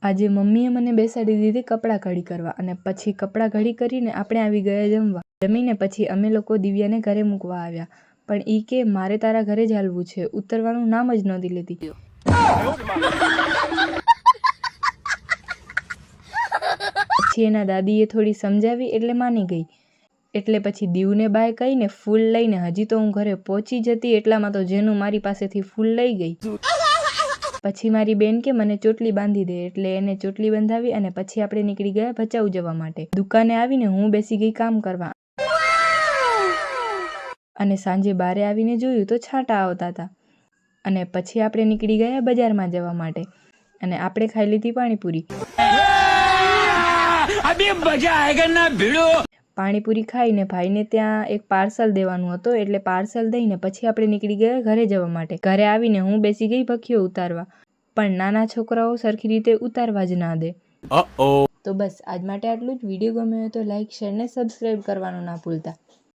આજે મમ્મીએ મને બેસાડી દીધી કપડાં ઘડી કરવા અને પછી કપડાં ઘડી કરીને આપણે આવી ગયા જમવા. જમીને પછી અમે લોકો દિવ્યાને ઘરે મૂકવા આવ્યા, પણ ઈ કે મારે તારા ઘરે જ હાલવું છે, ઉતરવાનું નામ જ નહોતી લેતી. પછી એના દાદીએ થોડી સમજાવી એટલે માની ગઈ. એટલે પછી દીવને બાય કહીને ફૂલ લઈને હજી તો હું ઘરે પહોંચી જતી એટલામાં તો જેનું મારી પાસેથી ફૂલ લઈ ગઈ. પછી મારી બેન કે મને ચોટલી બાંધી દે, એટલે એને ચોટલી બંધાવી અને પછી આપણે નીકળી ગયા ભચાઉ જવા માટે. દુકાને આવીને હું બેસી ગઈ કામ કરવા અને સાંજે બારે આવીને જોયું તો છાંટા આવતા હતા. અને પછી આપણે નીકળી ગયા બજારમાં જવા માટે અને આપણે ખાઈ લીધી પાણીપુરી. પાણીપુરી ખાઈને ભાઈને ત્યાં એક પાર્સલ દેવાનું હતું, એટલે પાર્સલ દઈને પછી આપણે નીકળી ગયા ઘરે જવા માટે. ઘરે આવીને હું બેસી ગઈ ભખીઓ ઉતારવા, પણ નાના છોકરાઓ સરખી રીતે ઉતારવા જ ના દે. તો બસ આજ માટે આટલું જ. વિડીયો ગમ્યો હોય તો લાઈક, શેર ને સબસ્ક્રાઈબ કરવાનું ના ભૂલતા.